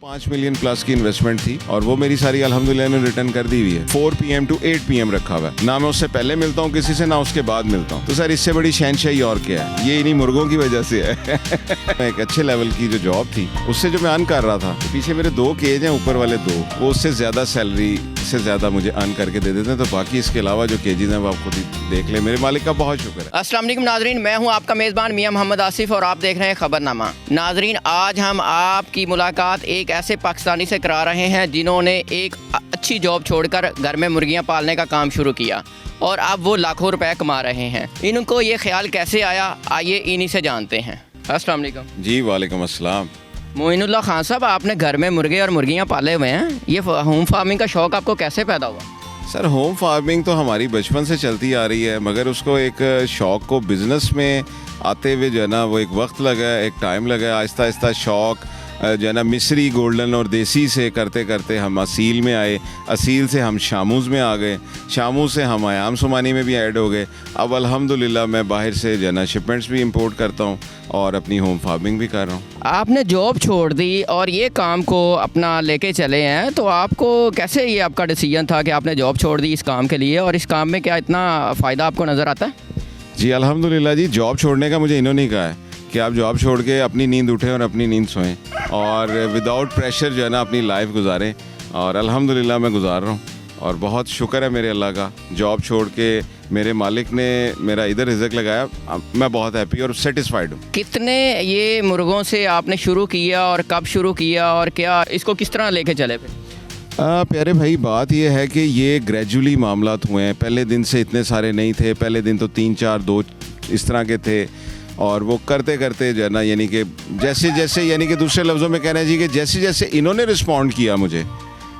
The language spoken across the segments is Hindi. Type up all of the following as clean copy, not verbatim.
5 मिलियन प्लस की इन्वेस्टमेंट थी और वो मेरी सारी अल्हम्दुलिल्लाह ने रिटर्न कर दी हुई है। 4 PM to 8 PM रखा हुआ है, ना मैं उससे पहले मिलता हूँ किसी से, ना उसके बाद मिलता हूँ। तो सर इससे बड़ी शहनशाही और क्या है, ये इन्हीं मुर्गों की वजह से है। एक अच्छे लेवल की जो जॉब थी उससे जो मैं अर्न कर रहा था, तो पीछे मेरे 2 केज हैं, ऊपर वाले 2 वो उससे ज़्यादा सैलरी से ज़्यादा मुझे अर्न करके दे देते हैं। तो बाकी इसके अलावा जो केजेज हैं वो आप खुद ही देख ले। मेरे मालिक का बहुत शुक्र है। अस्सलाम वालेकुम नाजरीन, मैं हूं आपका मेज़बान मियां मोहम्मद आसिफ और आप देख रहे हैं खबरनामा। नाजरीन, आज हम आपकी मुलाकात एक ऐसे पाकिस्तानी से करा रहे हैं जिन्होंने एक अच्छी जॉब छोड़कर घर में मुर्गियां पालने का काम शुरू किया और अब वो लाखों रुपए कमा रहे हैं। इनको ये ख्याल कैसे आया, आइए इन्हीं से जानते हैं। अस्सलाम वालेकुम। जी वालेकुम अस्सलाम। मोइनुल्लाह खान साहब, आपने घर में मुर्गे और मुर्गियाँ पाले हुए हैं, ये होम फार्मिंग का शौक़ आपको कैसे पैदा हुआ? सर होम फार्मिंग तो हमारी बचपन से चलती आ रही है, मगर उसको एक शौक़ को बिज़नेस में आते हुए जो है ना वो एक वक्त लगा, एक टाइम लगा। आहिस्ता आहिस्ता शौक़ जो है ना मिस्री, गोल्डन और देसी से करते करते हम असील में आए, असील से हम शामूज़ में आ गए, शामूज़ से हम आयाम सुमानी में भी ऐड हो गए। अब अल्हम्दुलिल्लाह मैं बाहर से जो है ना शिपमेंट्स भी इंपोर्ट करता हूँ और अपनी होम फार्मिंग भी कर रहा हूँ। आपने जॉब छोड़ दी और ये काम को अपना लेके चले हैं, तो आपको कैसे, ये आपका डिसीजन था कि आपने जॉब छोड़ दी इस काम के लिए, और इस काम में क्या इतना फ़ायदा आपको नज़र आता है? जी अल्हम्दुलिल्लाह जी, जॉब छोड़ने का मुझे इन्होंने कहा है कि आप जॉब छोड़ के अपनी नींद उठें और अपनी नींद सोएं और विदाउट प्रेशर जो है ना अपनी लाइफ गुजारें, और अल्हम्दुलिल्लाह मैं गुजार रहा हूँ और बहुत शुक्र है मेरे अल्लाह का। जॉब छोड़ के मेरे मालिक ने मेरा इधर रिज़्क लगाया, मैं बहुत हैप्पी और सेटिस्फाइड हूँ। कितने ये मुर्गों से आपने शुरू किया और कब शुरू किया और क्या इसको किस तरह लेके चले फिर? प्यारे भाई, बात ये है कि ये ग्रेजुअली मामलात हुए हैं। पहले दिन से इतने सारे नहीं थे, पहले दिन तो 3 4 2 इस तरह के थे, और वो करते करते जो है ना यानी कि जैसे जैसे, यानी कि दूसरे लफ्ज़ों में कहना चाहिए कि जैसे जैसे इन्होंने रिस्पॉन्ड किया मुझे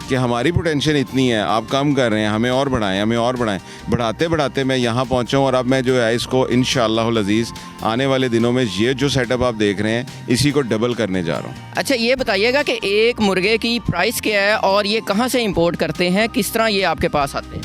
कि हमारी पोटेंशियल इतनी है, आप कम कर रहे हैं, हमें और बढ़ाएं, हमें और बढ़ाएं, बढ़ाते बढ़ाते मैं यहाँ पहुँचा हूँ। और अब मैं जो है इसको इंशाअल्लाह अज़ीज़ आने वाले दिनों में ये जो सेटअप आप देख रहे हैं इसी को डबल करने जा रहा हूँ। अच्छा, ये बताइएगा कि एक मुर्गे की प्राइस क्या है और ये कहाँ से इंपोर्ट करते हैं, किस तरह ये आपके पास आते हैं?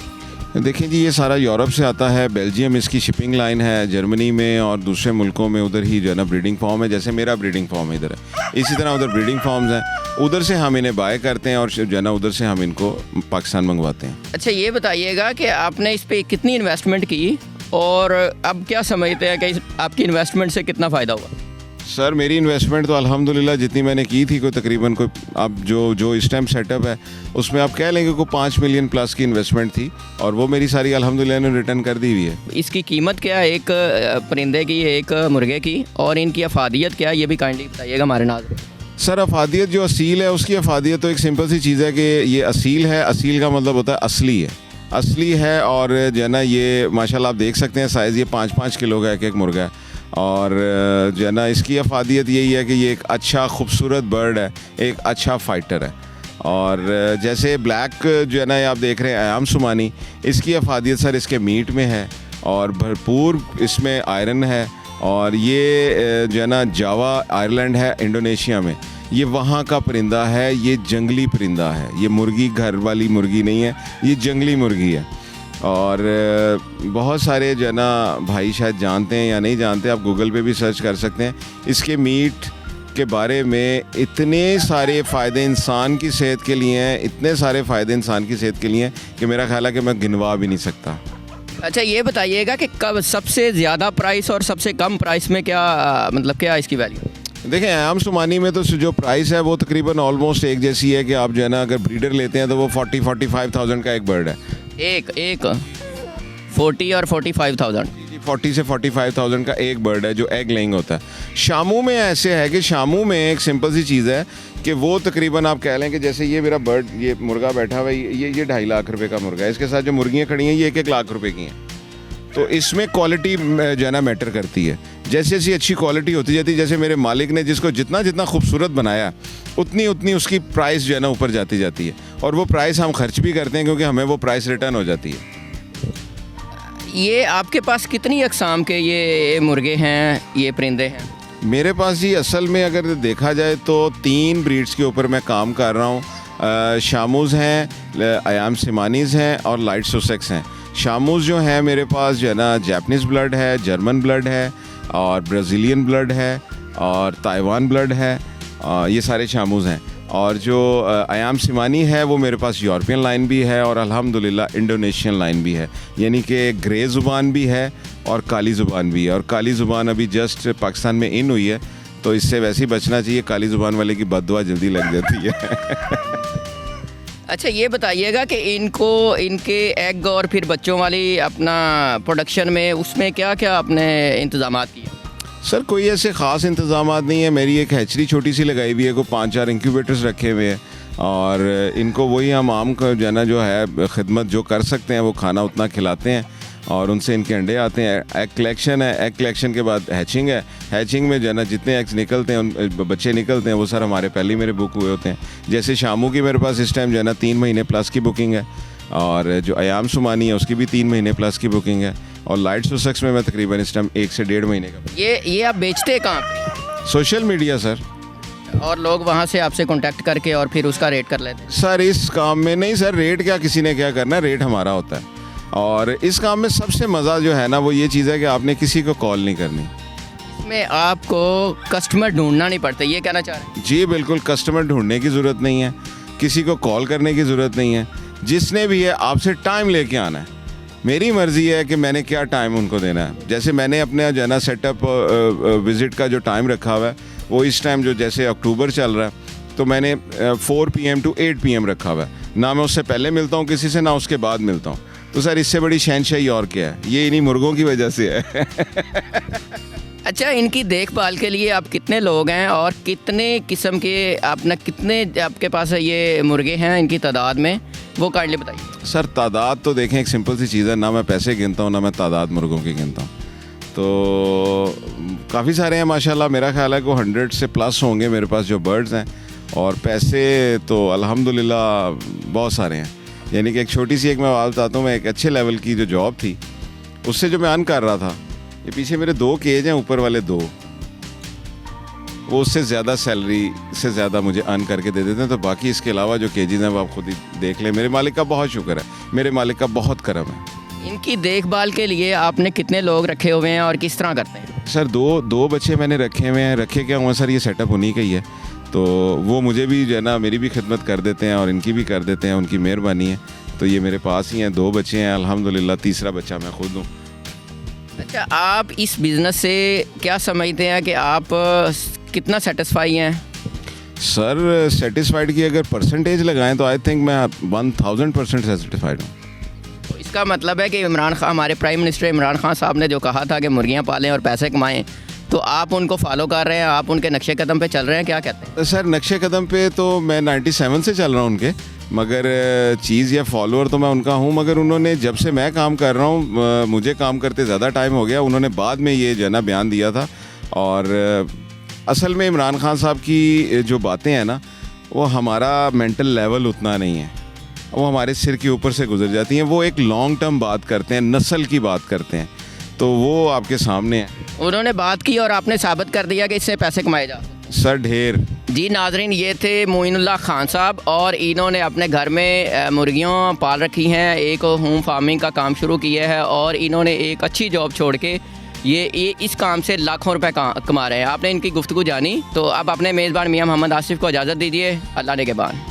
देखिए जी, ये सारा यूरोप से आता है, बेल्जियम इसकी शिपिंग लाइन है, जर्मनी में और दूसरे मुल्कों में उधर ही जो है ना ब्रीडिंग फार्म है। जैसे मेरा ब्रीडिंग फार्म इधर है, इसी तरह उधर ब्रीडिंग फार्म्स हैं, उधर से हम इन्हें बाय करते हैं और जो है ना उधर से हम इनको पाकिस्तान मंगवाते हैं। अच्छा, ये बताइएगा कि आपने इस पर कितनी इन्वेस्टमेंट की और अब क्या समझते हैं कि आपकी इन्वेस्टमेंट से कितना फ़ायदा हुआ? सर मेरी इन्वेस्टमेंट तो अल्हम्दुलिल्लाह जितनी मैंने की थी, कोई तकरीबन कोई अब जो इस टाइम सेटअप है उसमें आप कह लेंगे कोई 5 मिलियन प्लस की इन्वेस्टमेंट थी और वो मेरी सारी अल्हम्दुलिल्लाह ने रिटर्न कर दी हुई है। इसकी कीमत क्या है, एक परिंदे की, एक मुर्गे की, और इनकी अफादियत क्या है, ये भी काइंडली बताइएगा हमारे नाज़रीन। सर अफादियत जो असील है उसकी अफादियत तो एक सिंपल सी चीज़ है कि ये असील है। असील का मतलब होता है असली है, असली है। और जो है ना ये माशाल्लाह आप देख सकते हैं साइज़ ये 5-5 किलो का एक मुर्गा है। और जो है ना इसकी अफादियत यही है कि ये एक अच्छा खूबसूरत बर्ड है, एक अच्छा फ़ाइटर है। और जैसे ब्लैक जो है ना आप देख रहे हैं आयाम सुमानी, इसकी अफादियत सर इसके मीट में है और भरपूर इसमें आयरन है। और ये जो है ना जावा आयरलैंड है इंडोनेशिया में, ये वहाँ का परिंदा है, ये जंगली परिंदा है, ये मुर्गी घर वाली मुर्गी नहीं है, ये जंगली मुर्गी है। और बहुत सारे जो है ना भाई शायद जानते हैं या नहीं जानते, आप गूगल पे भी सर्च कर सकते हैं। इसके मीट के बारे में इतने सारे फ़ायदे इंसान की सेहत के लिए हैं, इतने सारे फ़ायदे इंसान की सेहत के लिए हैं कि मेरा ख्याल है कि मैं गिनवा भी नहीं सकता। अच्छा, ये बताइएगा कि कब सबसे ज़्यादा प्राइस और सबसे कम प्राइस में क्या मतलब क्या इसकी वैल्यू? देखें आयाम सुमानी में तो जो प्राइस है वो तकरीबन ऑलमोस्ट एक जैसी है कि आप जो है ना अगर ब्रीडर लेते हैं तो वो 40-45,000 का एक बर्ड है। एक 40 और 45,000 40 से 45,000 का एक बर्ड है जो एग लेइंग होता है। शामू में ऐसे है कि शामू में एक सिंपल सी चीज़ है कि वो तकरीबन आप कह लें कि जैसे ये मेरा बर्ड, ये मुर्गा बैठा हुआ है, ये 2.5 लाख रुपए का मुर्गा है। इसके साथ जो मुर्गियाँ खड़ी हैं ये 1-1 लाख रुपए की हैं। तो इसमें क्वालिटी जो है ना मैटर करती है। जैसे जैसी अच्छी क्वालिटी होती जाती है, जैसे मेरे मालिक ने जिसको जितना जितना खूबसूरत बनाया उतनी उतनी उसकी प्राइस जो है ना ऊपर जाती जाती है, और वो प्राइस हम खर्च भी करते हैं क्योंकि हमें वो प्राइस रिटर्न हो जाती है। ये आपके पास कितनी अक़साम के ये मुर्गे हैं, ये परिंदे हैं? मेरे पास जी असल में अगर देखा जाए तो 3 ब्रीड्स के ऊपर मैं काम कर रहा हूँ। शामूज़ हैं, आयाम सिमानीज़ हैं और लाइट सुसेक्स हैं। शामूज़ जो है मेरे पास जो है ना जापानीज़ ब्लड है, जर्मन ब्लड है और ब्राज़ीलियन ब्लड है और ताइवान ब्लड है, ये सारे शामूज़ हैं। और जो अयाम सिमानी है वो मेरे पास यूरोपियन लाइन भी है और अल्हम्दुलिल्लाह इंडोनेशियन लाइन भी है, यानी कि ग्रे ज़ुबान भी है और काली ज़ुबान भी है। और काली ज़ुबान अभी जस्ट पाकिस्तान में इन हुई है, तो इससे वैसे ही बचना चाहिए, काली ज़ुबान वाले की बददुआ जल्दी लग जाती है। अच्छा ये बताइएगा कि इनको इनके एग और फिर बच्चों वाली अपना प्रोडक्शन में उसमें क्या क्या आपने इंतजाम किए? सर कोई ऐसे ख़ास इंतजाम नहीं है। मेरी एक हैचरी छोटी सी लगाई हुई है, को 5-4 इंक्यूबेटर्स रखे हुए हैं और इनको वही हम आम का जो है ना जो है खिदमत जो कर सकते हैं वो खाना उतना खिलाते हैं और उनसे इनके अंडे आते हैं। एग कलेक्शन है, एग कलेक्शन के बाद हैचिंग है। हैचिंग में जो है ना जितने एग्स निकलते हैं उन बच्चे निकलते हैं वो सर हमारे पहले ही मेरे बुक हुए होते हैं। जैसे शामू की मेरे पास इस टाइम जो है ना 3 महीने प्लस की बुकिंग है और जो अयाम सुमानी है उसकी भी 3 महीने प्लस की बुकिंग है और लाइट सुसेक्स में मैं तकरीबन इस टाइम 1 से 1.5 महीने का। ये आप बेचते कहाँ पे? Social media sir. और लोग वहाँ से आपसे कांटेक्ट करके और फिर उसका रेट कर लेते हैं? सर इस काम में नहीं सर, रेट क्या किसी ने क्या करना है, रेट हमारा होता है। और इस काम में सबसे मज़ा जो है ना वो ये चीज़ है कि आपने किसी को कॉल नहीं करनी। इसमें आपको कस्टमर ढूंढना नहीं पड़ता, ये कहना चाह रहे हैं? जी बिल्कुल, कस्टमर ढूंढने की ज़रूरत नहीं है, किसी को कॉल करने की ज़रूरत नहीं है। जिसने भी है आपसे टाइम लेके आना है। मेरी मर्ज़ी है कि मैंने क्या टाइम उनको देना है। जैसे मैंने अपने जो है ना सेटअप विज़िट का जो टाइम रखा हुआ है वो इस टाइम जो जैसे अक्टूबर चल रहा है तो मैंने 4 PM to 8 PM रखा हुआ है। ना मैं उससे पहले मिलता हूँ किसी से, ना उसके बाद मिलता हूँ। तो सर इससे बड़ी शहनशाही और क्या है, ये इन्हीं मुर्गों की वजह से है। अच्छा इनकी देखभाल के लिए आप कितने लोग हैं और कितने किस्म के अपना कितने आपके पास है ये मुर्गे हैं इनकी तादाद में, वो काइंडली बताइए। सर तादाद तो देखें एक सिंपल सी चीज़ है, ना मैं पैसे गिनता हूँ ना मैं तादाद मुर्गों की गिनता हूँ। तो काफ़ी सारे हैं माशाल्लाह, मेरा ख्याल है कि 100 से प्लस होंगे मेरे पास जो बर्ड्स हैं। और पैसे तो अल्हम्दुलिल्लाह बहुत सारे हैं, यानी कि एक छोटी सी एक मैं बात बताता हूँ। मैं एक अच्छे लेवल की जो जॉब थी उससे जो मैं अर्न कर रहा था, ये पीछे मेरे 2 केज हैं, ऊपर वाले 2 वो उससे ज़्यादा सैलरी से ज़्यादा मुझे अर्न करके दे देते हैं। तो बाकी इसके अलावा जो केजेस हैं वो आप खुद ही देख लें। मेरे मालिक का बहुत शुक्र है, मेरे मालिक का बहुत करम है। इनकी देखभाल के लिए आपने कितने लोग रखे हुए हैं और किस तरह करते हैं? सर दो बच्चे मैंने रखे हुए हैं। रखे क्या हुआ सर, ये सेटअप उन्हीं का ही है, तो वो मुझे भी जो है ना मेरी भी खिदमत कर देते हैं और इनकी भी कर देते हैं, उनकी मेहरबानी है। तो ये मेरे पास ही हैं, 2 बच्चे हैं अल्हम्दुलिल्लाह, तीसरा बच्चा मैं खुद हूँ। अच्छा आप इस बिज़नेस से क्या समझते हैं कि आप कितना सेटिस्फाई हैं? सर सेटिस्फाइड की अगर परसेंटेज लगाएं तो आई थिंक मैं 1000% सेटिस्फाइड हूँ। तो इसका मतलब है कि इमरान खान, हमारे प्राइम मिनिस्टर इमरान खान साहब ने जो कहा था कि मुर्गियाँ पालें और पैसे कमाएं, तो आप उनको फॉलो कर रहे हैं, आप उनके नक्शे कदम पे चल रहे हैं, क्या कहते हैं? सर नक्शे कदम पे तो मैं 97 से चल रहा हूँ उनके, मगर चीज़ या फॉलोअर तो मैं उनका हूँ। मगर उन्होंने जब से मैं काम कर रहा हूँ, मुझे काम करते ज़्यादा टाइम हो गया, उन्होंने बाद में ये जो है ना बयान दिया था। और असल में इमरान खान साहब की जो बातें हैं ना वो हमारा मेंटल लेवल उतना नहीं है, वो हमारे सिर के ऊपर से गुजर जाती हैं। वो एक लॉन्ग टर्म बात करते हैं, नस्ल की बात करते हैं, तो वो आपके सामने है। उन्होंने बात की और आपने साबित कर दिया कि इससे पैसे कमाए जा सकते हैं। सर ढेर। जी नाजरीन, ये थे मोइनुल्लाह खान साहब और इन्होंने अपने घर में मुर्गियाँ पाल रखी हैं, एक होम फार्मिंग का काम शुरू किया है और इन्होंने एक अच्छी जॉब छोड़ के ये इस काम से लाखों रुपए कमा रहे हैं। आपने इनकी गुफ्तगू जानी, तो अब अपने मेज़बान मियां मोहम्मद आसिफ को इजाज़त दीजिए। अल्लाह ने के बाद।